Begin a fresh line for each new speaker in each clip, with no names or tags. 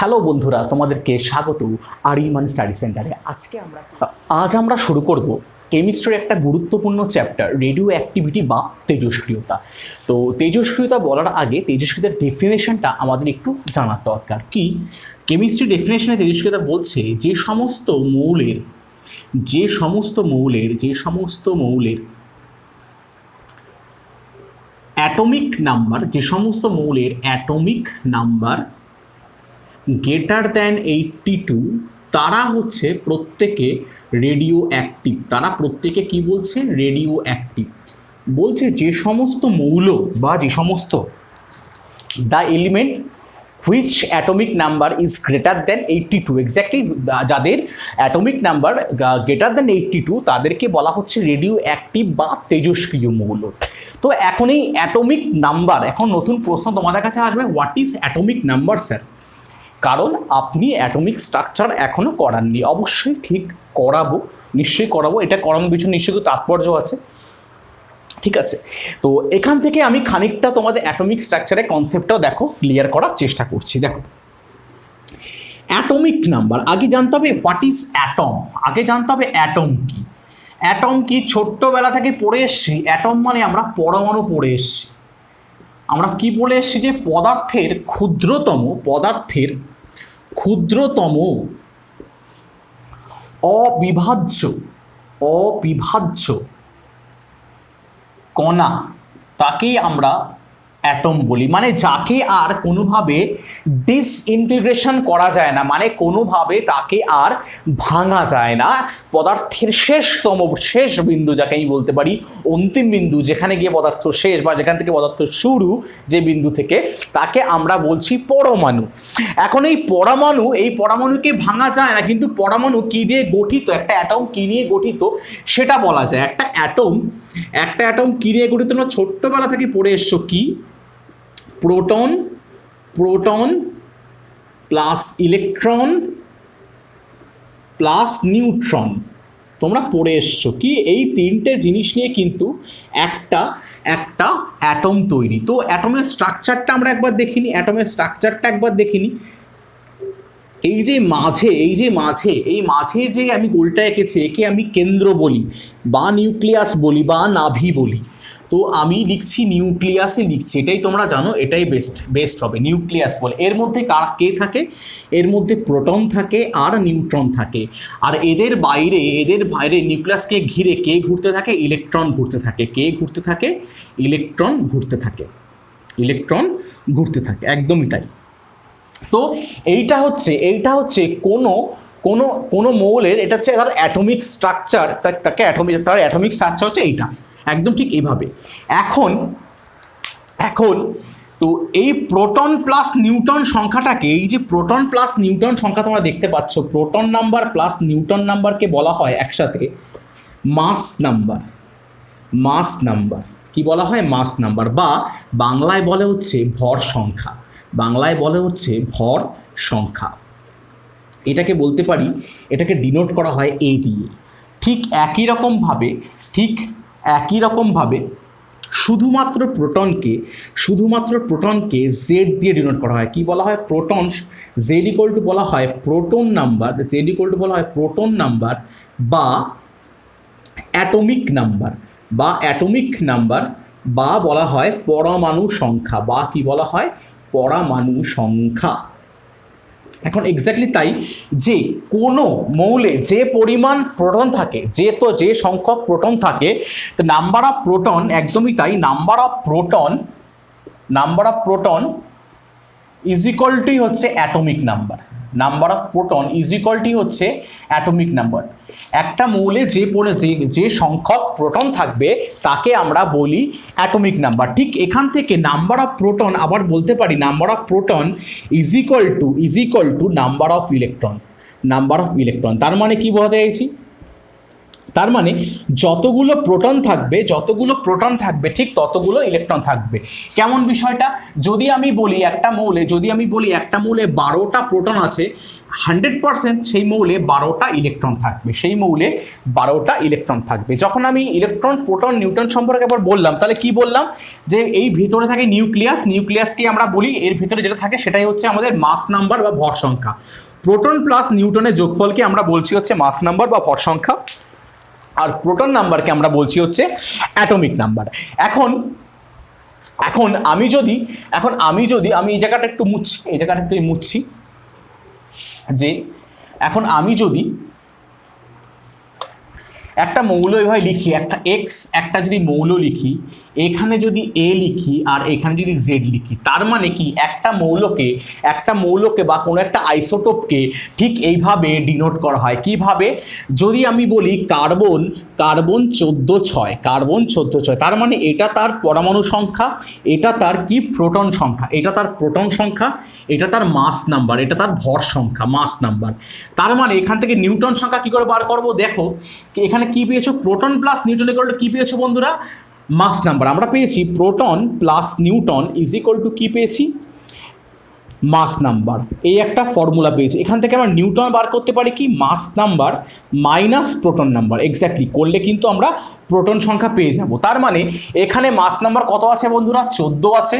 Hello বন্ধুরা, তোমাদেরকে স্বাগত আরিমান স্টাডি সেন্টারে। আজ আমরা শুরু করব কেমিস্ট্রির একটা গুরুত্বপূর্ণ চ্যাপ্টার, রেডিও অ্যাক্টিভিটি বা তেজস্ক্রিয়তা। তো তেজস্ক্রিয়তা বলার আগে তেজস্ক্রিয়তার ডেফিনেশনটা আমাদের একটু জানার দরকার। কি কেমিস্ট্রি ডেফিনেশনে তেজস্ক্রিয়তা বলছে যে সমস্ত মৌলের অ্যাটমিক নাম্বার গ্রেটার দ্যান 82 তারা হচ্ছে প্রত্যেকে রেডিও অ্যাক্টিভ। তারা প্রত্যেকে কি বলছে? Radio active. বলছে যে সমস্ত মৌল বা যে সমস্ত the element which atomic number is greater than 82, exactly যাদের অ্যাটমিক নাম্বার গ্রেটার দ্যান 82 তাদেরকে বলা হচ্ছে রেডিও অ্যাক্টিভ বা তেজস্ক্রিয় মৌল। তো এখন এই অ্যাটমিক নাম্বার, এখন নতুন প্রশ্ন তোমাদের কাছে আসবে, what is atomic number sir? কারণ আপনি অ্যাটমিক স্ট্রাকচার এখনও করাননি। অবশ্যই ঠিক করাবো, নিশ্চয়ই করাবো, এটা করানোর পিছনে নিশ্চয়ই তাৎপর্য আছে। ঠিক আছে, তো এখান থেকে আমি খানিকটা তোমাদের অ্যাটমিক স্ট্রাকচারের কনসেপ্টটাও দেখো ক্লিয়ার করার চেষ্টা করছি। দেখো, অ্যাটমিক নাম্বার আগে জানতে হবে হোয়াট ইজ অ্যাটম। আগে জানতে হবে অ্যাটম কি। অ্যাটম কি ছোট্টবেলা থেকে পড়ে এসছি। অ্যাটম মানে আমরা পরমাণু পড়ে এসছি। আমরা কি বলে এসছি যে পদার্থের ক্ষুদ্রতম অবিভাজ্য কণা, তাকেই আমরা অ্যাটম বলি। মানে যাকে আর কোনোভাবে ডিসইন্টিগ্রেশন করা যায় না, মানে কোনোভাবে তাকে আর ভাঙা যায় না। পদার্থের শেষ বিন্দু, যাকে আমি বলতে পারি অন্তিম বিন্দু, যেখানে গিয়ে পদার্থ শেষ বা যেখান থেকে পদার্থ শুরু, যে বিন্দু থেকে, তাকে আমরা বলছি পরমাণু। এখন এই পরমাণুকে ভাঙা যায় না, কিন্তু পরমাণু কি দিয়ে গঠিত, একটা অ্যাটম কি নিয়ে গঠিত সেটা বলা যায়। একটা অ্যাটম কি নিয়ে গঠিত? তোমরা ছোট্টবেলা থেকে পড়ে এসছো কি? Proton plus electron plus neutron. তোমরা পড়ে এসছো কি এই তিনটে জিনিস নিয়ে কিন্তু একটা অ্যাটম তৈরি। তো অ্যাটমের স্ট্রাকচারটা আমরা একবার দেখিনি। এই মাঝে যে আমি গোলটা এঁকেছি, একে আমি কেন্দ্র বলি বা নিউক্লিয়াস বলি বা নাভি বলি। তো আমি লিখছি নিউক্লিয়াসই লিখছি, এটাই তোমরা জানো, এটাই বেস্ট হবে, নিউক্লিয়াস বলে। এর মধ্যে কে থাকে? এর মধ্যে প্রোটন থাকে আর নিউট্রন থাকে। আর এদের বাইরে নিউক্লিয়াসকে ঘিরে কে ঘুরতে থাকে? ইলেকট্রন ঘুরতে থাকে। ইলেকট্রন ঘুরতে থাকে, একদমই তাই। তো এইটা হচ্ছে কোনো মৌলের, এটা হচ্ছে তার অ্যাটমিক স্ট্রাকচার। তার অ্যাটমিক স্ট্রাকচার হচ্ছে এইটা, একদম ঠিক এইভাবে। এখন তো এই প্রোটন প্লাস নিউট্রন সংখ্যাটাকে, এই যে প্রোটন প্লাস নিউট্রন সংখ্যা তোমরা দেখতে পাচ্ছ, প্রোটন নাম্বার প্লাস নিউট্রন নাম্বারকে বলা হয় একসাথে মাস নাম্বার। কি বলা হয়? মাস নাম্বার, বা বাংলায় বলে হচ্ছে ভর সংখ্যা। এটাকে বলতে পারি, এটাকে ডিনোট করা হয় এ দিয়ে। ঠিক একই রকমভাবে শুধুমাত্র প্রোটনকে জেড দিয়ে ডিনোট করা হয়। কি বলা হয়? প্রোটন, জেড ইকুয়াল টু বলা হয় প্রোটন নাম্বার বা অ্যাটমিক নাম্বার বা বলা হয় পরমাণু সংখ্যা, বা কি বলা হয়? পরমাণু সংখ্যা। এখন এক্স্যাক্টলি তাই, যে কোনো মৌলে যে পরিমাণ প্রোটন থাকে, যে সংখ্যক প্রোটন থাকে, নাম্বার অফ প্রোটন, একদমই তাই, number of proton is equal to হচ্ছে অ্যাটমিক নাম্বার। একটা মৌলে যে সংখ্যক প্রোটন থাকবে তাকে আমরা বলি অ্যাটমিক নাম্বার। ঠিক এখান থেকে নাম্বার অফ প্রোটন আবার বলতে পারি number of proton is equal to number of electron. তার মানে কি বোঝাতে চাইছি? তার মানে যতগুলো প্রোটন থাকবে ঠিক ততগুলো ইলেকট্রন থাকবে। কেমন বিষয়টা, যদি আমি বলি একটা মৌলে 12টা প্রোটন আছে, 100% সেই মৌলে 12টা ইলেকট্রন থাকবে। যখন আমি ইলেকট্রন প্রোটন নিউট্রন সম্পর্কে আবার বললাম, তাহলে কি বললাম যে এই ভিতরে থাকে নিউক্লিয়াসকে আমরা বলি, এর ভিতরে যেটা থাকে সেটাই হচ্ছে আমাদের মাস নাম্বার বা ভর সংখ্যা। প্রোটন প্লাস নিউট্রনের যোগফলকে আমরা বলছি হচ্ছে মাস নাম্বার বা ভর সংখ্যা, আর প্রোটন নাম্বারকে আমরা বলছি হচ্ছে অ্যাটমিক নাম্বার। এখন আমি যদি এই জায়গাটা একটু মুছছি, যে এখন আমি যদি একটা মৌল এভাবে লিখি, একটা যদি মৌল লিখি, এখানে যদি এ লিখি আর এখানে যদি জেড লিখি, তার মানে কি একটা মৌলকে বা কোনো একটা আইসোটোপকে ঠিক এইভাবে ডিনোট করা হয়। কিভাবে, যদি আমি বলি কার্বন 14.6, তার মানে এটা তার পরমাণু সংখ্যা, এটা তার কি প্রোটন সংখ্যা, এটা তার মাস নাম্বার, এটা তার ভর সংখ্যা, মাস নাম্বার। তার মানে এখান থেকে নিউটন সংখ্যা কি করে বার করব, দেখো এখানে কি পেয়েছো, proton plus Newton equal to কি পেয়েছো বন্ধুরা, মাস নাম্বার। আমরা পেয়েছি proton plus Newton is equal to কি পেয়েছি, মাস নাম্বার। এই একটা ফর্মুলা পেয়েছি। এখান থেকে আমরা নিউটন বার করতে পারি কি, mass number minus proton number. Exactly করলে কিন্তু আমরা প্রোটন সংখ্যা পেয়ে যাব। তার মানে এখানে মাস নাম্বার কত আছে বন্ধুরা, 14 আছে,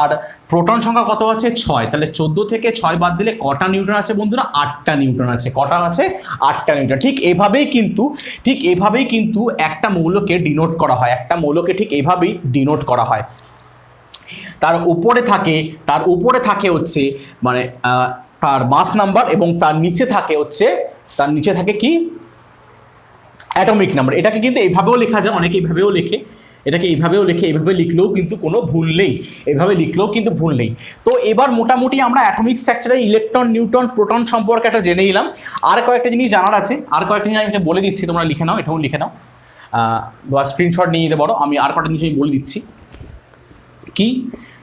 আর প্রোটন সংখ্যা কত আছে, 6। তাহলে 14 থেকে 6 বাদ দিলে কটা নিউটন আছে বন্ধুরা, 8টা নিউটন আছে। কটা আছে, 8টা নিউটন। ঠিক এইভাবেই কিন্তু একটা মৌলকে ডিনোট করা হয়, তার উপরে থাকে হচ্ছে মানে তার মাস নাম্বার, এবং তার নিচে থাকে কি, অ্যাটমিক নাম্বার। এটাকে কিন্তু এইভাবেও লেখা যায়, অনেকে এইভাবেও লেখে, এইভাবে লিখলেও কিন্তু কোনো ভুল নেই। তো এবার মোটামুটি আমরা অ্যাটমিক স্ট্রাকচারে ইলেকট্রন, নিউট্রন, প্রোটন সম্পর্কে একটা জেনে নিলাম। আর কয়েকটা জিনিস জানার আছে, আমি এটা বলে দিচ্ছি, তোমরা লিখে নাও, বা স্ক্রিনশট নিয়ে নিতে পারো। আমি আর কয়েকটা জিনিস বলে দিচ্ছি, কি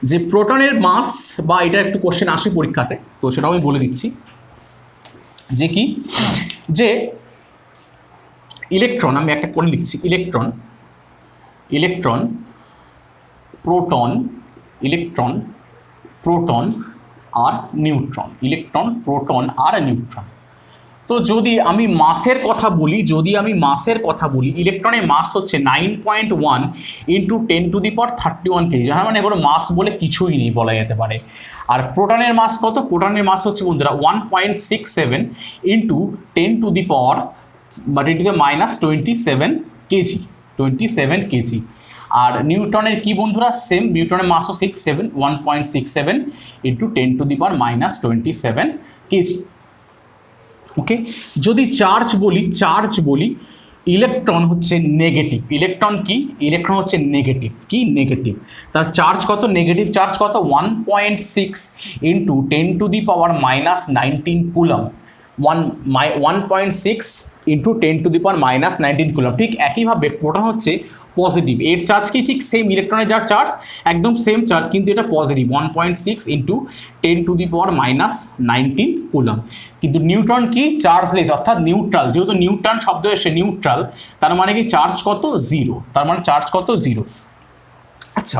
যে প্রোটনের মাস, বা এটা একটু কোশ্চেন আসে পরীক্ষাতে, তো সেটাও আমি বলে দিচ্ছি, যে কি যে ইলেকট্রন, আমি একটা করে লিখছি, ইলেকট্রন প্রোটন আর নিউট্রন, তো যদি আমি মাসের কথা বলি, ইলেকট্রনের মাস হচ্ছে 9.1 ইন্টু 10⁻31 কেজি, মানে এগুলো মাস বলে কিছুই নেই বলা যেতে পারে। আর প্রোটনের মাস কত, প্রোটনের মাস হচ্ছে বন্ধুরা 1.67 ইন্টু 10⁻27 কেজি, 27 কেজি। আর নিউটনের কি বন্ধুরা, সেম, নিউটনের মাসও 1.67 ইন্টু 10⁻27 কেজি। ওকে, যদি চার্জ বলি, ইলেকট্রন হচ্ছে নেগেটিভ, ইলেকট্রন হচ্ছে নেগেটিভ, তার চার্জ কত, নেগেটিভ চার্জ কত, 1.6 ইন্টু 10⁻19 কুলম, 1.6 ইন্টু 10⁻19 কুলম। ঠিক একইভাবে প্রোটন হচ্ছে পজিটিভ, এর চার্জ কি ঠিক সেম, ইলেকট্রনের যার চার্জ একদম সেম চার্জ, কিন্তু এটা পজিটিভ, 1.6 ইন্টু 10⁻19 কুলম। কিন্তু নিউট্রন কি চার্জলেস, অর্থাৎ নিউট্রাল, যেহেতু নিউট্রন শব্দ এসে নিউট্রাল, তার মানে কি চার্জ কত, 0, আচ্ছা,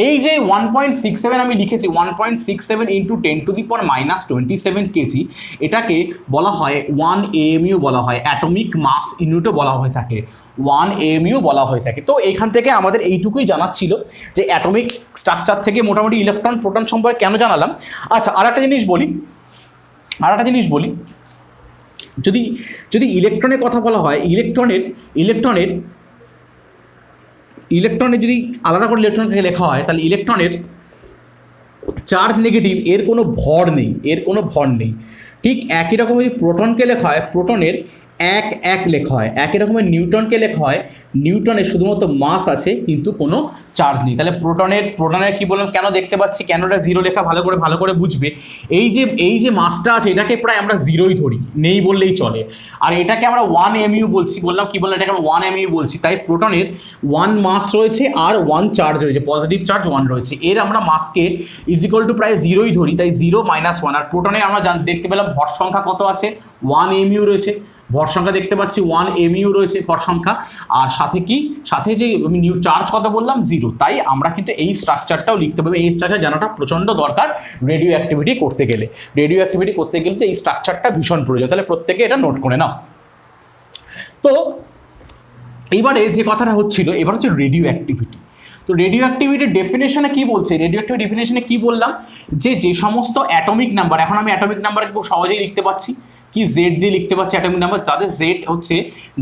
এই যে 1.67 আমি লিখেছি, 1.67 ইন্টু 10⁻27 কেজি, এটাকে বলা হয় 1 AMU বলা হয়, অ্যাটমিক মাস ইউনিটও বলা হয়ে থাকে, 1 AMU বলা হয়ে থাকে। তো এখান থেকে আমাদের এইটুকুই জানার ছিল যে অ্যাটমিক স্ট্রাকচার থেকে মোটামুটি ইলেকট্রন, প্রোটন সম্পর্কে কেন জানালাম। আচ্ছা, আর একটা জিনিস বলি, যদি ইলেকট্রনের কথা বলা হয়, ইলেকট্রনের যদি আলাদা করে ইলেকট্রনকে লেখা হয়, তাহলে ইলেকট্রনের চার্জ নেগেটিভ, এর কোনো ভর নেই, ঠিক একই রকম যদি প্রোটনকে লেখা হয়, প্রোটনের 1 লেখা হয়, একই রকমের নিউট্রনকে লেখা হয়, নিউটনের শুধুমাত্র মাস আছে কিন্তু কোনো চার্জ নেই। তাহলে প্রোটনের কি বললাম, কেন দেখতে পাচ্ছি, কেন এটা 0 লেখা, ভালো করে বুঝবে। এই যে মাসটা আছে, এটাকে প্রায় আমরা 0ই ধরি, নেই বললেই চলে। আর এটাকে আমরা 1 MU বলছি, এটাকে আমরা 1 MU বলছি। তাই প্রোটনের 1 মাস রয়েছে আর 1 চার্জ রয়েছে, পজিটিভ চার্জ 1 রয়েছে, এর আমরা মাসকে ইজ ইকুয়াল টু প্রায় 0ই ধরি, তাই 0 - 1। আর প্রোটনে আমরা দেখতে পেলাম ভর সংখ্যা কত আছে, 1 MU রয়েছে, ভর সংখ্যা দেখতে পাচ্ছি 1 mu রয়েছে ভর সংখ্যা, আর সাথে কি, সাথে যে আমি নিউ চার্জ কত বললাম 0। তাই আমরা কিন্তু এই স্ট্রাকচারটাও লিখতে পারবো। এই স্ট্রাকচার জানাটা প্রচণ্ড দরকার রেডিও অ্যাক্টিভিটি করতে গেলে। রেডিও অ্যাক্টিভিটি করতে গেলে তো এই স্ট্রাকচারটা ভীষণ প্রয়োজন, তাহলে প্রত্যেকে এটা নোট করে নাও। তো এইবারে যে কথাটা হচ্ছিল, এবার হচ্ছে রেডিও অ্যাক্টিভিটি। তো রেডিও অ্যাক্টিভিটির ডেফিনেশনে কি বলছে, রেডিও অ্যাক্টিভিটি ডেফিনেশনে কি বললাম, যে সমস্ত অ্যাটমিক নাম্বার, এখন আমি অ্যাটমিক নাম্বার খুব সহজেই লিখতে পাচ্ছি, কি জেড দিয়ে লিখতে পাচ্ছি অ্যাটমিক নাম্বার, যাদের জেড হচ্ছে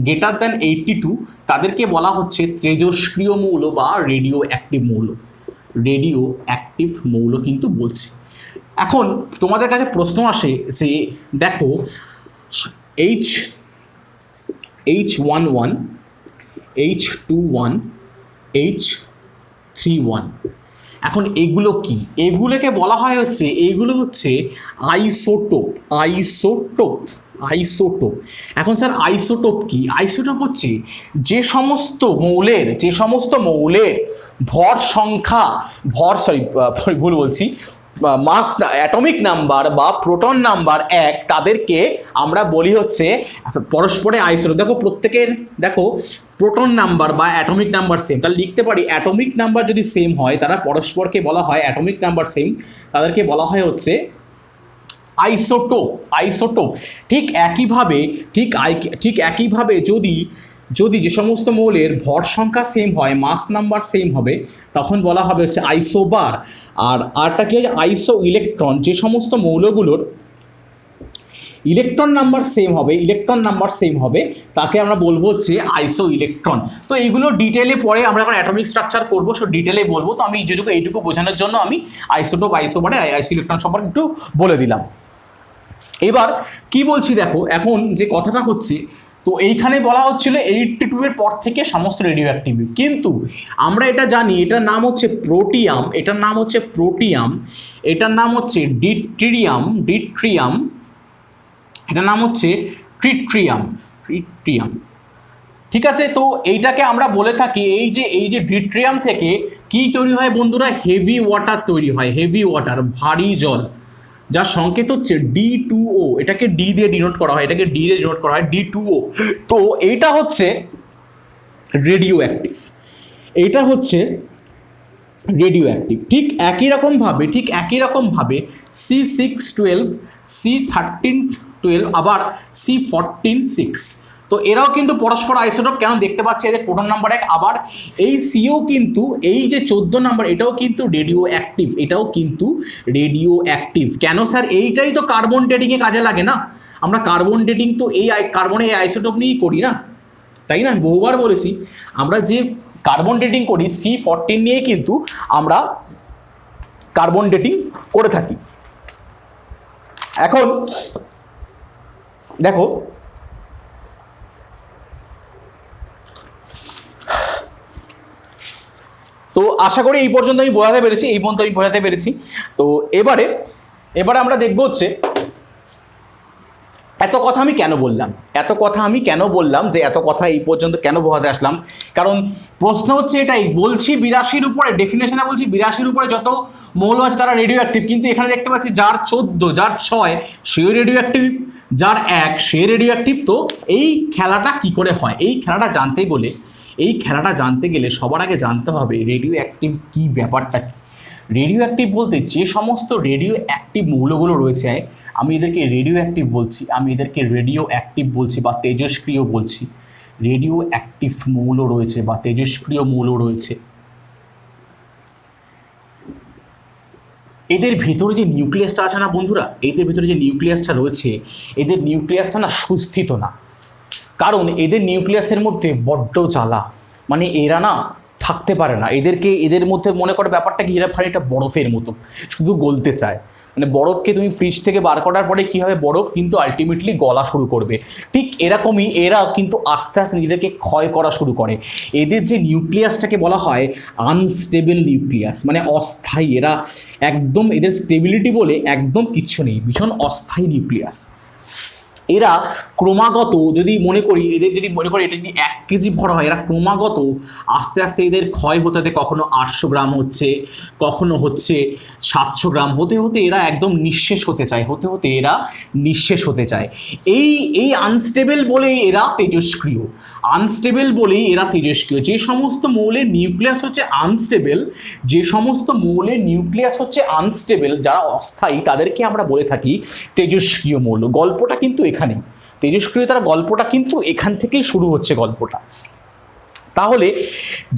গ্রেটার দ্যান 82 তাদেরকে বলা হচ্ছে তেজস্ক্রিয় মৌল বা রেডিও অ্যাক্টিভ মৌল। রেডিও অ্যাক্টিভ মৌল কিন্তু বলছি। এখন তোমাদের কাছে প্রশ্ন আসে যে দেখো H11, H21, H31, এখন এগুলো কি, এগুলোকে বলা হয় হচ্ছে, এইগুলো হচ্ছে আইসোটোপ। আইসোটোপ। এখন স্যার আইসোটোপ কি? আইসোটোপ হচ্ছে যে সমস্ত মৌলের ভর সংখ্যা, ভুল বলছি, মাস অ্যাটমিক নাম্বার বা প্রোটন নাম্বার 1, তাদেরকে আমরা বলি হচ্ছে পরস্পরে আইসোটোপ। দেখো প্রত্যেকের, দেখো প্রোটন নাম্বার বা অ্যাটমিক নাম্বার সেম, তাহলে লিখতে পারি অ্যাটমিক নাম্বার যদি সেম হয় তারা পরস্পরকে বলা হয়, অ্যাটমিক নাম্বার সেম তাদেরকে বলা হয় হচ্ছে আইসোটোপ। ঠিক একইভাবে যদি যে সমস্ত মৌলের ভর সংখ্যা সেম হয়, মাস নাম্বার সেম হবে, তখন বলা হবে হচ্ছে আইসোবার। আর আরটা কি, আইসো ইলেকট্রন, যে সমস্ত মৌলগুলোর ইলেকট্রন নাম্বার সেম হবে তাকে আমরা বলবো হচ্ছে আইসো ইলেকট্রন। তো এইগুলো ডিটেলে পরে আমরা এখন অ্যাটমিক স্ট্রাকচার করবো, সো ডিটেলে বলবো। তো আমি এইটুকু বোঝানোর জন্য আমি আইসোটোপ, আইসোবারে, আইসো ইলেকট্রন সম্পর্কে একটু বলে দিলাম। এবার কি বলছি দেখো, এখন যে কথাটা হচ্ছে, তো এইখানে বলা হচ্ছিল 82 এর পর থেকে সমস্ত রেডিও অ্যাক্টিভ, কিন্তু আমরা এটা জানি এটার নাম হচ্ছে প্রোটিয়াম, এটার নাম হচ্ছে ডিট্রিয়াম, এটার নাম হচ্ছে ট্রিট্রিয়াম। ঠিক আছে, তো এইটাকে আমরা বলে থাকি এই যে ডিট্রিয়াম থেকে কি তৈরি হয় বন্ধুরা, হেভি ওয়াটার তৈরি হয়, হেভি ওয়াটার, ভারী জল, যার সংকেত হচ্ছে D2O। এটাকে ডি দিয়ে ডিনোট করা হয়, D2O। তো এইটা হচ্ছে রেডিও অ্যাক্টিভ, ঠিক একই রকম ভাবে C612, C1312, আবার C14-6, তো এরাও কিন্তু পরস্পর আইসোটোপ। কেন দেখতে পাচ্ছি এদের প্রোটন নাম্বার 1, আবার এই সিও কিন্তু, এই যে 14 নাম্বার, এটাও কিন্তু রেডিও অ্যাক্টিভ। কেন স্যার? এইটাই তো কার্বন ডেটিংয়ে কাজে লাগে না, আমরা কার্বন ডেটিং তো এই কার্বনের এই আইসোটোপ নিয়েই করি না, তাই না? বহুবার বলেছি আমরা যে কার্বন ডেটিং করি C14 নিয়ে কিন্তু আমরা কার্বন ডেটিং করে থাকি। এখন দেখো তো আশা করি এই পর্যন্ত আমি বোঝাতে পেরেছি। তো এবারে আমরা দেখবো হচ্ছে এত কথা আমি কেন বললাম, যে এত কথা এই পর্যন্ত কেন বোঝাতে আসলাম, কারণ প্রশ্ন হচ্ছে এটাই, বলছি 82-র উপরে, ডেফিনেশনে বলছি 82-র উপরে যত মৌল আছে তারা রেডিও অ্যাক্টিভ, কিন্তু এখানে দেখতে পাচ্ছি যার 14, যার 6 সেও রেডিও অ্যাক্টিভ, যার 1 সে রেডিও অ্যাক্টিভ। তো এই খেলাটা কি করে হয়, এই খেলাটা জানতে গেলে সবার আগে জানতে হবে রেডিও অ্যাক্টিভ কি, ব্যাপারটা কি। রেডিও অ্যাক্টিভ বলতে যে সমস্ত রেডিও অ্যাক্টিভ মৌলগুলো রয়েছে, আমি এদেরকে রেডিও অ্যাক্টিভ বলছি বা তেজস্ক্রিয় বলছি। রেডিও অ্যাক্টিভ মৌল রয়েছে বা তেজস্ক্রিয় মৌল রয়েছে, এদের ভেতরে যে নিউক্লিয়াসটা আছে না বন্ধুরা, এদের ভেতরে যে নিউক্লিয়াসটা রয়েছে, এদের নিউক্লিয়াসটা না সুস্থিত না, কারণ এদের নিউক্লিয়াসের মধ্যে বড্ড জ্বালা, মানে এরা না থাকতে পারে না। এদের মধ্যে মনে করে ব্যাপারটা কি, এরা খানিকটা বরফের মতো, শুধু গলতে চায়। মানে বরফকে তুমি ফ্রিজ থেকে বার করার পরে কী হবে, বরফ কিন্তু আলটিমেটলি গলা শুরু করবে। ঠিক এরকমই এরা কিন্তু আস্তে আস্তে নিজেদেরকে ক্ষয় করা শুরু করে। এদের যে নিউক্লিয়াসটাকে বলা হয় আনস্টেবল নিউক্লিয়াস, মানে অস্থায়ী। এরা একদম, এদের স্টেবিলিটি বলে একদম কিচ্ছু নেই, ভীষণ অস্থায়ী নিউক্লিয়াস। এরা ক্রমাগত যদি মনে করি এটা যদি 1 কেজি ভর হয়, এরা ক্রমাগত আস্তে আস্তে এদের ক্ষয় হতে হতে কখনো 800 গ্রাম হচ্ছে, কখনো হচ্ছে 700 গ্রাম, হতে হতে এরা একদম নিঃশেষ হতে চায়, এই আনস্টেবল বলেই এরা তেজস্ক্রিয়, যে সমস্ত মৌলের নিউক্লিয়াস হচ্ছে আনস্টেবল, যারা অস্থায়ী, তাদেরকে আমরা বলে থাকি তেজস্ক্রিয় মৌল। গল্পটা কিন্তু এখানে, তেজস্ক্রিয়তার গল্পটা কিন্তু এখান থেকেই শুরু হচ্ছে গল্পটা। তাহলে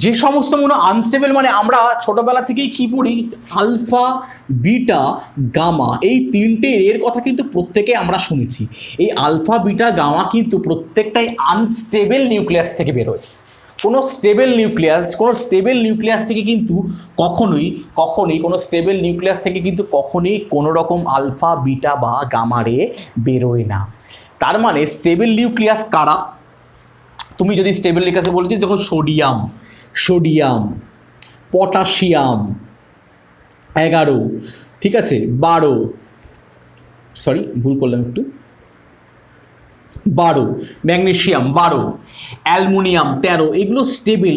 যে সমস্ত মৌল আনস্টেবল, মানে আমরা ছোটবেলা থেকেই কি পড়ি, আলফা, বিটা, গামা, এই তিনটে এর কথা কিন্তু প্রত্যেকে আমরা শুনেছি। এই আলফা, বিটা, গামা কিন্তু প্রত্যেকটাই আনস্টেবল নিউক্লিয়াস থেকে বেরোয়। কোনো স্টেবল নিউক্লিয়াস থেকে কিন্তু কখনোই কোনো রকম আলফা, বিটা বা গামা রে বেরোয় না। তার মানে স্টেবল নিউক্লিয়াস কারা? তুমি যদি স্টেবল নিউক্লিয়াসে বলছি, দেখো সোডিয়াম, পটাশিয়াম 11, ঠিক আছে 12, সরি ভুল করলাম একটু, 12, ম্যাগনেসিয়াম 12, অ্যালুমিনিয়াম 13, এগুলো স্টেবল।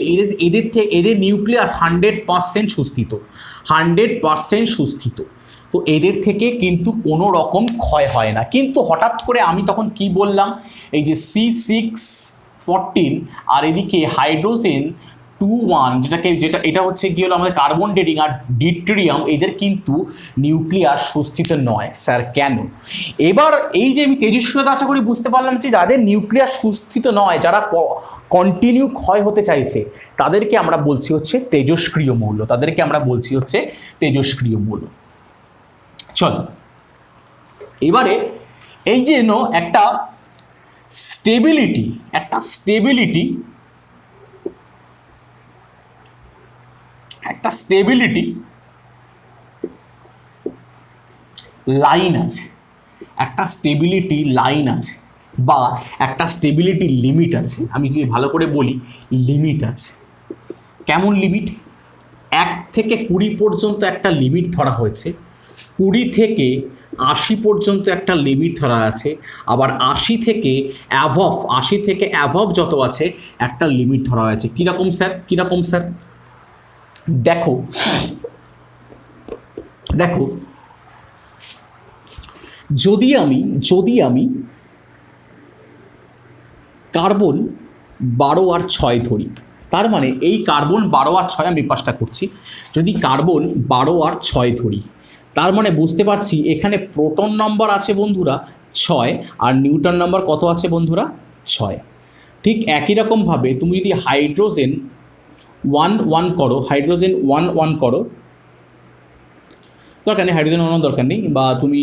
এদের নিউক্লিয়াস 100% সুস্থিত, তো এদের থেকে কিন্তু কোনো রকম ক্ষয় হয় না। কিন্তু হঠাৎ করে আমি তখন কি বললাম, এই যে C614 আর এদিকে হাইড্রোজেন 21, এটা হচ্ছে কি হলো আমাদের কার্বন ডেটিং আর ডিট্রিয়াম, এদের কিন্তু নিউক্লিয়াস সুস্থিত নয়। স্যার কেন? এবার এই যে আমি তেজস্ক্রিয়তা আশা করি বুঝতে পারলাম যে যাদের নিউক্লিয়াস সুস্থিত নয়, যারা কন্টিনিউ ক্ষয় হতে চাইছে, তাদেরকে আমরা বলছি হচ্ছে তেজস্ক্রিয় মৌল। চলো এবারে এই যে একটা স্টেবিলিটি লাইন আছে, বা একটা স্টেবিলিটি লিমিট আছে। আমি যদি ভালো করে বলি, লিমিট আছে। কেমন লিমিট? 1 থেকে 20 পর্যন্ত একটা লিমিট ধরা হয়েছে, 20 থেকে 80 পর্যন্ত একটা লিমিট ধরা আছে, আবার 80 থেকে অ্যাভভ যত আছে একটা লিমিট ধরা হয়েছে। কিরকম স্যার? দেখো যদি আমি কার্বন 12 আর 6 ধরি, তার মানে এই কার্বন 12 আর 6 আমি পাশটা করছি, যদি কার্বন 12 আর 6 ধরি, তার মানে বুঝতে পারছি এখানে প্রোটন নাম্বার আছে বন্ধুরা 6, আর নিউটন নাম্বার কত আছে বন্ধুরা? 6। ঠিক একই রকমভাবে তুমি যদি হাইড্রোজেন 1 করো, দরকার নেই হাইড্রোজেন 1 দরকার নেই, বা তুমি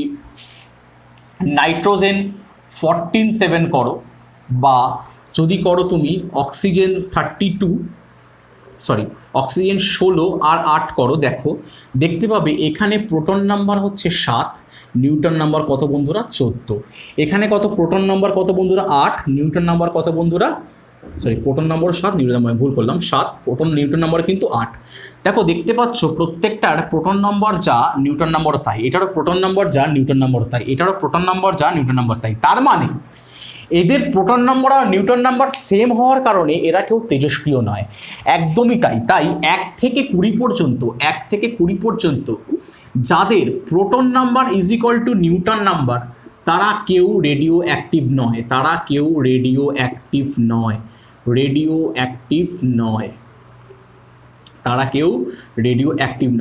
নাইট্রোজেন 14-7 করো, বা যদি করো তুমি অক্সিজেন 16 আর 8 করো, দেখতে পাবে এখানে প্রোটন নাম্বার হচ্ছে 7, নিউটন নাম্বার কত বন্ধুরা? 14। এখানে কত প্রোটন নাম্বার কত বন্ধুরা? 8, নিউটন নাম্বার কত বন্ধুরা? প্রোটন নম্বর 7, নিউটন নাম্বার ভুল করলাম, 7, প্রোটন নিউটন নাম্বার কিন্তু 8। দেখতে পাচ্ছ প্রত্যেকটার প্রোটন নম্বর যা, নিউটন নাম্বার তাই, এটারও প্রোটন নম্বর যা, নিউটন নাম্বার তাই, এটারও প্রোটন নম্বর যা, নিউটন নাম্বার তাই। তার মানে এদের প্রোটন নম্বর আর নিউটন নাম্বার সেম হওয়ার কারণে এরা কেউ তেজস্ক্রিয় নয়, একদমই তাই। 1 থেকে 20 পর্যন্ত যাদের proton number is equal to Newton number, তারা কেউ রেডিও অ্যাক্টিভ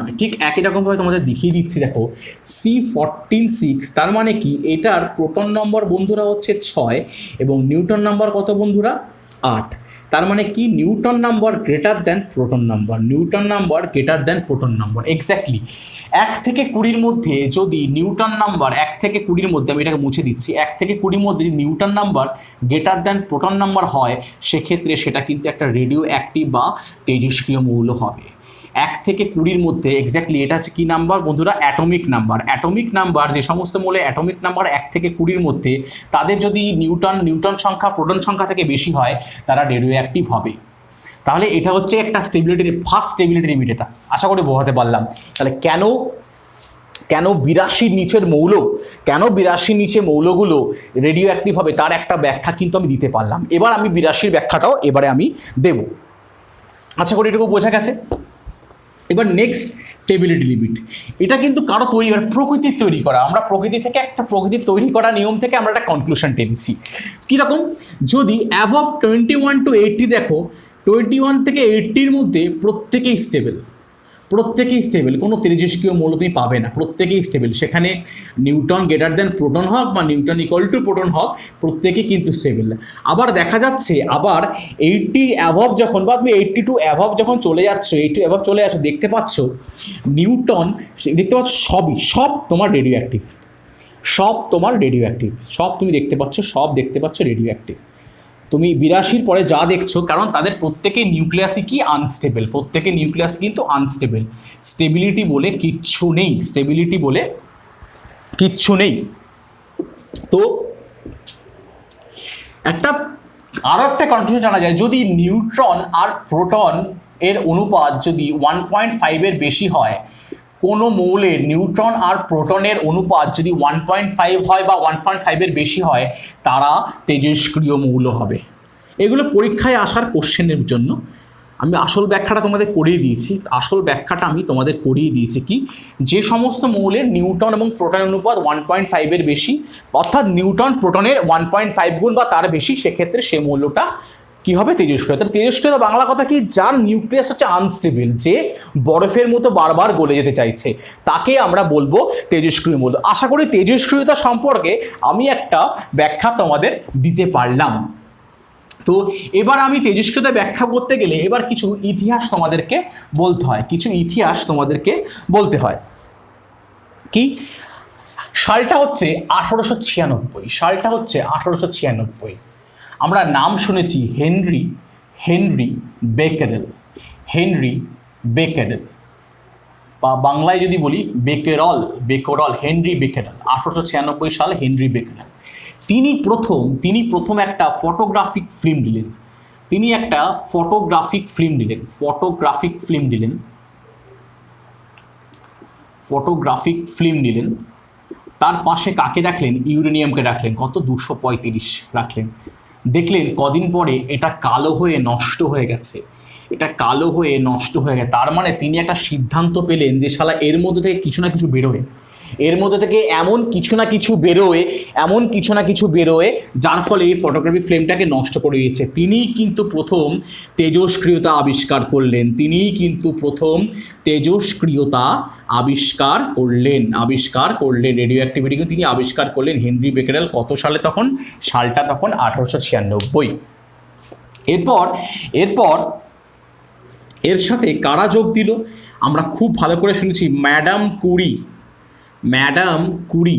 নয়। ঠিক একই রকমভাবে তোমাদের দেখিয়ে দিচ্ছি, দেখো C14-6, তার মানে কি এটার প্রোটন নম্বর বন্ধুরা হচ্ছে 6 এবং নিউটন নাম্বার কত বন্ধুরা? 8। তার মানে কি Newton number greater than proton number, exactly. 1 থেকে 20 মধ্যে যদি নিউটন নাম্বার, 1 থেকে 20 মধ্যে, আমি এটাকে মুছে দিচ্ছি, 1 থেকে 20 মধ্যে যদি Newton number greater than proton number হয়, সেক্ষেত্রে সেটা কিন্তু একটা রেডিও অ্যাক্টিভ বা তেজস্ক্রিয় মৌল হবে। 1 থেকে 20 মধ্যে, এক্স্যাক্টলি এটা হচ্ছে কি নাম্বার বন্ধুরা? Atomic number. যে সমস্ত মৌলের অ্যাটমিক নাম্বার 1 থেকে 20 মধ্যে, তাদের যদি নিউটন সংখ্যা প্রোটন সংখ্যা থেকে বেশি হয়, তারা রেডিও অ্যাক্টিভ হবে। তাহলে এটা হচ্ছে একটা ফার্স্ট স্টেবিলিটি লিমিট। এটা আশা করি বোঝাতে পারলাম। তাহলে কেন 82 নিচের মৌল, কেন 82 নিচে মৌলগুলো রেডিও অ্যাক্টিভ হবে তার একটা ব্যাখ্যা কিন্তু আমি দিতে পারলাম। এবার আমি 82 ব্যাখ্যাটাও এবারে আমি দেব। আশা করি এটুকু বোঝা গেছে। এবার নেক্সট স্টেবিলিটি লিমিট, এটা কিন্তু কারো তৈরি করা, প্রকৃতির তৈরি করা। আমরা প্রকৃতি থেকে একটা প্রকৃতির তৈরি করা নিয়ম থেকে আমরা একটা কনক্লুশন টেনেছি। কীরকম, যদি অ্যাবভ 21 to 80 দেখো, 21 থেকে 80-র মধ্যে প্রত্যেকেই স্টেবল, প্রত্যেকেই স্টেবল, কোনো তেজস্ক্রিয় মৌল তুমি পাবে না, প্রত্যেকেই স্টেবল। সেখানে নিউটন গ্রেটার দেন প্রোটন হোক বা নিউটন ইকুয়াল টু প্রোটন হোক, প্রত্যেকেই কিন্তু স্টেবল। আবার দেখা যাচ্ছে আবার 80 অ্যাভব যখন, বা তুমি 82 অ্যাভব যখন চলে যাচ্ছ, 82 অ্যাভব চলে যাচ্ছ, দেখতে পাচ্ছ নিউটন, দেখতে পাচ্ছ সব তোমার রেডিও অ্যাক্টিভ, সব তোমার রেডিও অ্যাক্টিভ, সব তুমি দেখতে পাচ্ছ, সব দেখতে পাচ্ছ রেডিও অ্যাক্টিভ। তুমি 82-র পরে যা দেখছো, কারণ তাদের প্রত্যেকেই নিউক্লিয়াসই কি আনস্টেবল, প্রত্যেকের নিউক্লিয়াস কিন্তু আনস্টেবল। স্টেবিলিটি বলে কিচ্ছু নেই, স্টেবিলিটি বলে কিচ্ছু নেই। তো আরও একটা কনফিউশন জানা যায়, যদি নিউট্রন আর প্রোটন এর অনুপাত যদি 1.5-এর বেশি হয়, কোনো মৌলের নিউট্রন আর প্রোটনের অনুপাত যদি 1.5 হয় বা 1.5-এর বেশি হয়, তারা তেজস্ক্রিয় মৌল হবে। এগুলো পরীক্ষায় আসার কোশ্চেনের জন্য আমি আসল ব্যাখ্যাটা তোমাদের করিয়ে দিয়েছি। আসল ব্যাখ্যাটা আমি তোমাদের করিয়ে দিয়েছি কি, যে সমস্ত মৌলের নিউটন এবং প্রোটনের অনুপাত 1.5-এর বেশি, অর্থাৎ নিউটন প্রোটনের 1.5 গুণ বা তার বেশি, সেক্ষেত্রে সে মৌলটা কি হবে, তেজস্ক্রিয়তা। তেজস্ক্রিয়তা বাংলা কথা কি, যার নিউক্লিয়াস হচ্ছে আনস্টেবল, যে বরফের মতো বারবার গলে যেতে চাইছে, তাকে আমরা বলবো তেজস্ক্রিয় মৌল। আশা করি তেজস্ক্রিয়তা সম্পর্কে আমি একটা ব্যাখ্যা তোমাদের দিতে পারলাম। তো এবার আমি তেজস্ক্রিয়তা ব্যাখ্যা করতে গেলে এবার কিছু ইতিহাস তোমাদেরকে বলতে হয়, কিছু ইতিহাস তোমাদেরকে বলতে হয়। কি সালটা হচ্ছে 1896, সালটা হচ্ছে 1896। আমরা নাম শুনেছি হেনরি বেকেরেল, হেনরি বেকেরেল, বা বাংলায় যদি বলি বেকেরল, হেনরি বেকেরেল। 1896 সালে হেনরি বেকেরেল তিনি প্রথম একটা ফটোগ্রাফিক ফিল্ম দিলেন, ফটোগ্রাফিক ফিল্ম দিলেন। তার পাশে কাকে রাখলেন, ইউরেনিয়ামকে রাখলেন। কত, 235 রাখলেন। দেখলেন কদিন পরে এটা কালো হয়ে নষ্ট হয়ে গেছে, তার মানে তিনি একটা সিদ্ধান্ত পেলেন যে শালা এর মধ্যে থেকে কিছু না কিছু বেরোয়, এমন কিছু না কিছু বেরোয় যার ফলে এই ফটোগ্রাফি ফ্রেমটাকে নষ্ট করে দিয়েছে। তিনিই কিন্তু প্রথম তেজস্ক্রিয়তা আবিষ্কার করলেন, রেডিও অ্যাক্টিভিটি কিন্তু তিনি আবিষ্কার করলেন, হেনরি বেকেরেল। কত সালে তখন, সালটা তখন 1896। এরপর এর সাথে কারা যোগ দিল, আমরা খুব ভালো করে শুনেছি, ম্যাডাম কুরি।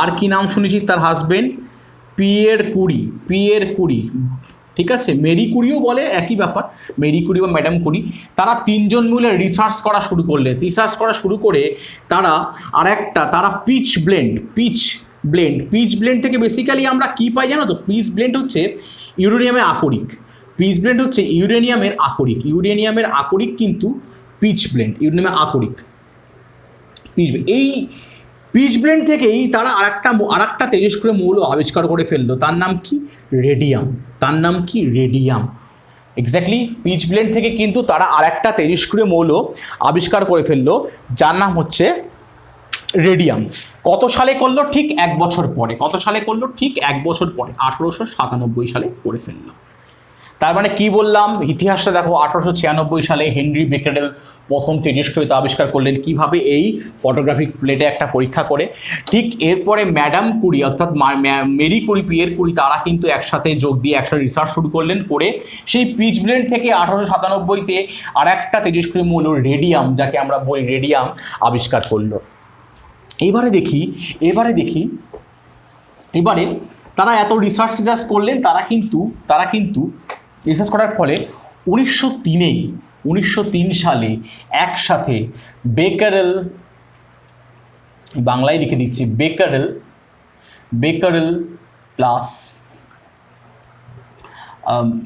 আর কি নাম শুনেছি তার হাজবেন্ড, পিয়ের কুরি, ঠিক আছে। মেরি কুরিও বলে, একই ব্যাপার, মেরি কুরি বা ম্যাডাম কুরি। তারা তিনজন মিলে রিসার্চ করা শুরু করে তারা পিচ ব্লেন্ড থেকে বেসিক্যালি আমরা কি পাই জানো তো, পিচ ব্লেন্ড হচ্ছে ইউরেনিয়ামের আকরিক, কিন্তু পিচ ব্লেন্ড, ইউরেনিয়ামের আকরিক, এই পিচ ব্লেন্ড থেকেই তারা আরেকটা তেজস্ক্রিয় মৌল আবিষ্কার করে ফেললো। তার নাম কি, রেডিয়াম। এক্স্যাক্টলি, পিচ ব্লেন্ড থেকে কিন্তু তারা আরেকটা তেজস্ক্রিয় মৌল আবিষ্কার করে ফেললো, যার নাম হচ্ছে রেডিয়াম। কত সালে করলো, ঠিক 1 বছর পরে। 1897 সালে করে ফেললো। তার মানে কি বললাম, ইতিহাসটা দেখো, 1896 সালে হেনরি বেকেরেল প্রথম তেজস্ক্রিয়তা আবিষ্কার করলেন, কিভাবে, এই ফটোগ্রাফিক প্লেটে একটা পরীক্ষা করে। ঠিক এরপরে ম্যাডাম কুরি, অর্থাৎ মেরি কুরি, পিয়ের কুরি, তারা কিন্তু একসাথে যোগ দিয়ে একসাথে রিসার্চ শুরু করলেন, করে সেই পিচ ব্লেন্ড থেকে 1897-তে আর একটা তেজস্ক্রিয় মৌল রেডিয়াম, যাকে আমরা বলি রেডিয়াম, আবিষ্কার করলো। এবারে তারা এত রিসার্চ করলেন, তারা কিন্তু রিসার্চ করার ফলে 1903 সালে একসাথে বেকেরেল, বাংলায় লিখে দিচ্ছি, Becquerel plus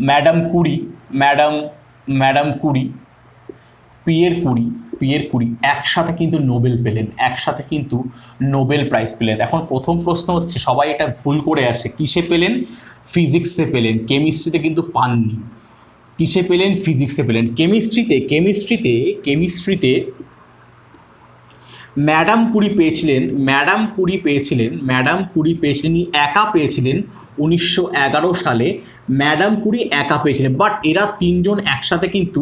madam Curie, Pierre Curie, Pierre Curie একসাথে কিন্তু নোবেল পেলেন, একসাথে কিন্তু নোবেল প্রাইজ পেলেন। এখন প্রথম প্রশ্ন হচ্ছে, সবাই এটা ভুল করে আসে, কিসে পেলেন? ফিজিক্সে পেলেন, কেমিস্ট্রিতে কিন্তু পাননি। কিসে পেলেন? ফিজিক্সে পেলেন। কেমিস্ট্রিতে ম্যাডাম কুরি পেয়েছিলেন, একা পেয়েছিলেন 1911 সালে। ম্যাডাম কুরি একা পেয়েছিলেন, বাট এরা তিনজন একসাথে কিন্তু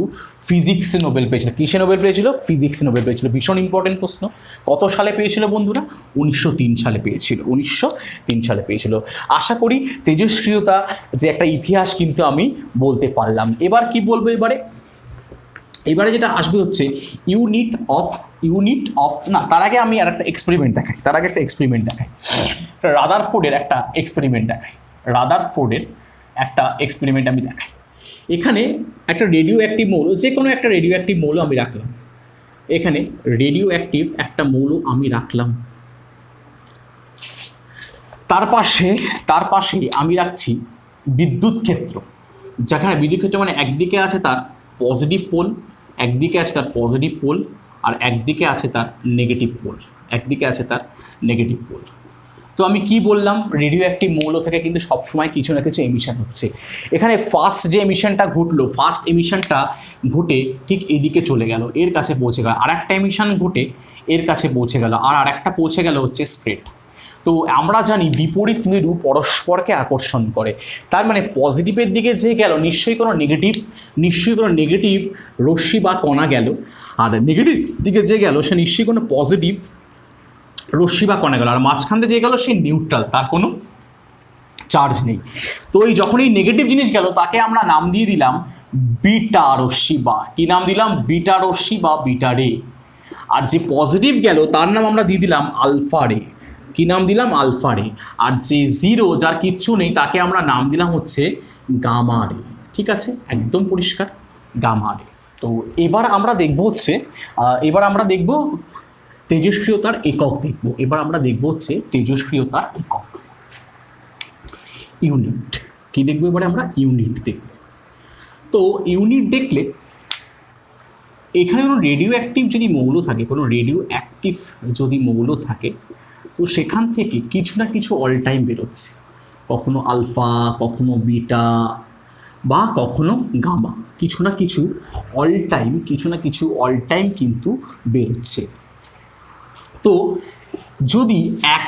ফিজিক্সে নোবেল পেয়েছিল। কিসে নোবেল পেয়েছিল? ফিজিক্সে নোবেল পেয়েছিল। ভীষণ ইম্পর্টেন্ট প্রশ্ন। কত সালে পেয়েছিল বন্ধুরা? 1903 সালে পেয়েছিল। 1903 সালে পেয়েছিল। আশা করি তেজস্ক্রিয়তা যে একটা ইতিহাস কিন্তু আমি বলতে পারলাম। এবার কি বলবো? এবারে যেটা আসবে হচ্ছে ইউনিট অফ না, তার আগে আমি আর একটা এক্সপেরিমেন্ট দেখাই। রাদারফোর্ডের একটা এক্সপেরিমেন্ট আমি দেখাই। এখানে একটা রেডিও অ্যাক্টিভ মৌল, যে কোনো একটা রেডিও অ্যাক্টিভ মৌল আমি রাখলাম। এখানে রেডিও অ্যাক্টিভ একটা মৌল আমি রাখলাম। তার পাশে আমি রাখছি বিদ্যুৎ ক্ষেত্র। যেখানে বিদ্যুৎ ক্ষেত্র মানে একদিকে আছে তার পজিটিভ পোল, আর একদিকে আছে তার নেগেটিভ পোল। তো আমি কি বললাম? রেডিও অ্যাক্টিভ মৌল থেকে কিন্তু সবসময় কিছু না কিছু এমিশন হচ্ছে। এখানে ফার্স্ট এমিশনটা ঘটে ঠিক এদিকে চলে গেল, এর কাছে পৌঁছে গেল। আর একটা এমিশন ঘটে এর কাছে পৌঁছে গেল, আর আরেকটা পৌঁছে গেল হচ্ছে স্ট্রেট। তো আমরা জানি বিপরীত মেরু পরস্পরকে আকর্ষণ করে। তার মানে পজিটিভের দিকে যে গেল নিশ্চয়ই কোনো নেগেটিভ রশ্মি বা কণা গেল, আর নেগেটিভ দিকে যে গেল সে নিশ্চয়ই কোনো পজিটিভ রশ্মি বা কণা গেল, আর মাঝখান দিয়ে যে গেল সে নিউট্রাল, তার কোনো চার্জ নেই। তো যখন এই নেগেটিভ জিনিস গেল তাকে আমরা নাম দিয়ে দিলাম বিটা রশ্মি, বা কি নাম দিলাম? বিটা রশ্মি বা বিটা রে। আর যে পজিটিভ গেল তার নাম আমরা দিয়ে দিলাম আলফা রে। কি নাম দিলাম? আলফা রে। আর যে জিরো, যার কিচ্ছু নেই, তাকে আমরা নাম দিলাম হচ্ছে গামা রে। ঠিক আছে, একদম পরিষ্কার, গামা রে। তো এবার আমরা দেখব তেজস্ক্রিয়তার একক ইউনিট। কি দেখবো এবারে? আমরা ইউনিট দেখব। তো ইউনিট দেখলে এখানে কোনো রেডিও অ্যাক্টিভ যদি মৌল থাকে তো সেখান থেকে কিছু না কিছু অল টাইম বেরোচ্ছে, কখনো আলফা, কখনো বিটা, বা কখনো গামা। কিছু না কিছু অল টাইম কিন্তু বেরোচ্ছে। তো যদি এক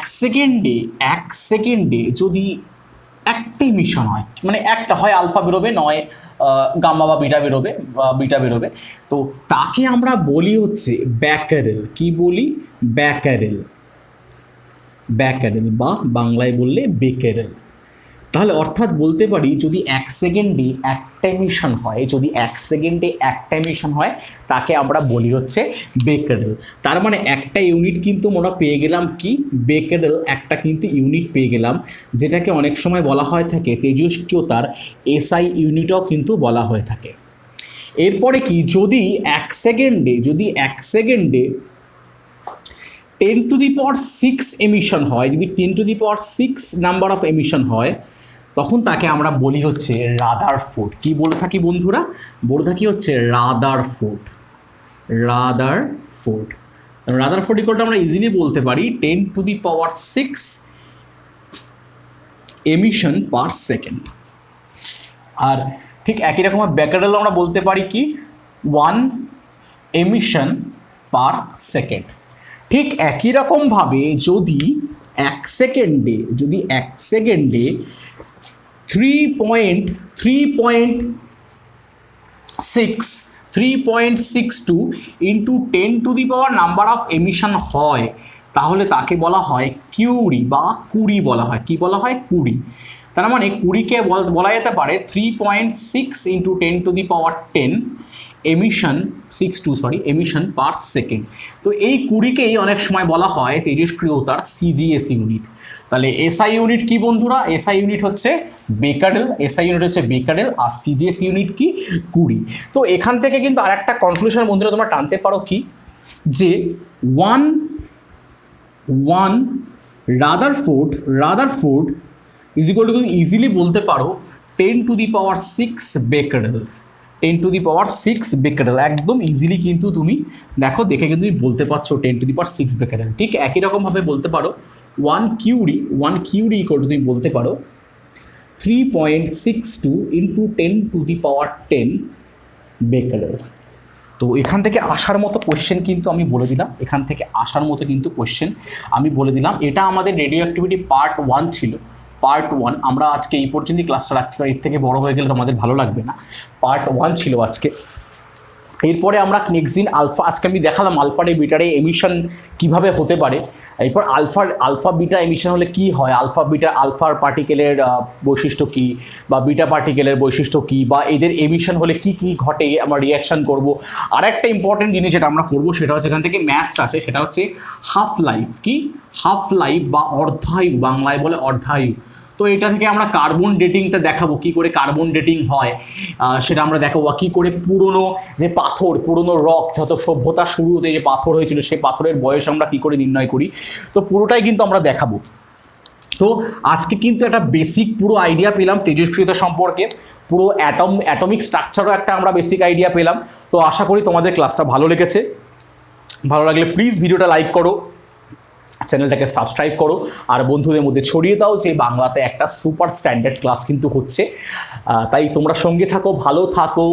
সেকেন্ডে যদি একটা ইমিশন হয়, মানে একটা হয় আলফা বেরোবে, নয় গামা বা বিটা বেরোবে, তো তাকে আমরা বলি হচ্ছে ব্যাকারেল। কি বলি? ব্যাকারেল, বা বাংলায় বললে বেকারেল। তাহলে অর্থাৎ বলতে পারি যদি এক সেকেন্ডে একটা এমিশন হয় তাকে আমরা বলি হচ্ছে বেকারেল। তার মানে একটা ইউনিট কিন্তু আমরা পেয়ে গেলাম, কি? বেকারেল একটা কিন্তু ইউনিট পেয়ে গেলাম, যেটাকে অনেক সময় বলা হয় থাকে তেজস্ক্রিয়তার এসআই ইউনিটও কিন্তু বলা হয়ে থাকে। এরপরে কি? যদি এক সেকেন্ডে 10⁶ এমিশন হয়, যদি 10⁶ নাম্বার অফ এমিশন হয়, তখন তাকে আমরা বলি হচ্ছে রাদারফোর্ড। কি বলে থাকি বন্ধুরা? বলে থাকি হচ্ছে রাদারফোর্ড। ইকুয়ালটা আমরা ইজিলি বলতে পারি 10⁶ এমিশন পার সেকেন্ড। আর ঠিক একই রকম ব্যাকারেল আমরা বলতে পারি কি? 1 এমিশন পার সেকেন্ড। ঠিক একই রকমভাবে যদি এক সেকেন্ডে 3.62 ইন্টু 10⁻⁴ নাম্বার অফ এমিশন হয়, তাহলে তাকে বলা হয় কিউরি বা কুড়ি বলা হয়। কি বলা হয়? কুড়ি। তার মানে কুড়িকে বলা যেতে পারে 3.6 ইন্টু 10⁻10 এমিশন পার সেকেন্ড। তো এই কুড়িকেই অনেক সময় বলা হয় তেজস্ক্রিয়তার সিজিএস ইউনিট। তাহলে এসআই ইউনিট কি বন্ধুরা? এসআই ইউনিট হচ্ছে বেকারেল, আর সিজিএস ইউনিট কি? কুড়ি। তো এখান থেকে কিন্তু আর একটা কনক্লুশন বন্ধুরা তোমরা টানতে পারো কি? যে one Rutherford is equal to, easily বলতে পারো 10⁶ বেকারেল। 10⁶ বেকারেল, একদম ইজিলি কিন্তু তুমি দেখো দেখে কিন্তু তুমি বলতে পারছো 10⁶ বেকারেল। ঠিক একই রকমভাবে বলতে পারো 1 কিউরি ইকুয়াল টু তুমি বলতে পারো 3.62 ইন্টু 10⁻10 বেকারেল। তো এখান থেকে আসার মতো কোয়েশ্চেন কিন্তু আমি বলে দিলাম, এখান থেকে আসার মতো কিন্তু কোয়েশ্চেন আমি বলে দিলাম। এটা আমাদের রেডিও অ্যাক্টিভিটি পার্ট 1 ছিল। পার্ট 1 আমরা আজকে এই পর্যন্তই ক্লাসটা রাখছি, কারণ এর থেকে বড় হয়ে গেলে তোমাদের ভালো লাগবে না। পার্ট 1 ছিল আজকে। এরপরে আমরা নেক্সট দিন আলফা, আজকে আমি দেখালাম আলফারে বিটারে এমিশন কিভাবে হতে পারে। এরপর আলফা বিটা এমিশন হলে কি হয়, আলফার পার্টিকেলের বৈশিষ্ট্য কী, বা বিটা পার্টিকেলের বৈশিষ্ট্য কী, বা এদের এমিশন হলে কি কি ঘটে আমরা রিয়াকশান করব। আর একটা ইম্পর্টেন্ট জিনিস যেটা আমরা করবো সেটা হচ্ছে, এখান থেকে ম্যাথস আছে, সেটা হচ্ছে হাফ লাইফ। কি হাফ লাইফ বা অর্ধায়ু, বাংলায় বলে অর্ধায়ু। তো এটা থেকে আমরা কার্বন ডেটিংটা দেখাবো, কি করে কার্বন ডেটিং হয় সেটা আমরা দেখাবো। কী করে পুরনো যে পাথর, পুরনো রক, যত সভ্যতা শুরুতে যে পাথর হয়েছিল সেই পাথরের বয়স আমরা কী করে নির্ণয় করি, তো পুরোটাই কিন্তু আমরা দেখাবো। তো আজকে কিন্তু একটা বেসিক পুরো আইডিয়া পেলাম তেজস্ক্রিয়তা সম্পর্কে, পুরো অ্যাটমিক স্ট্রাকচারও একটা আমরা বেসিক আইডিয়া পেলাম। তো আশা করি তোমাদের ক্লাসটা ভালো লেগেছে। ভালো লাগলে প্লিজ ভিডিওটা লাইক করো, চ্যানেলটাকে সাবস্ক্রাইব করো, আর বন্ধুদের মধ্যে ছড়িয়ে দাও যে বাংলাতে একটা সুপার স্ট্যান্ডার্ড ক্লাস কিন্তু হচ্ছে। তাই তোমরা সঙ্গে থাকো, ভালো থাকো।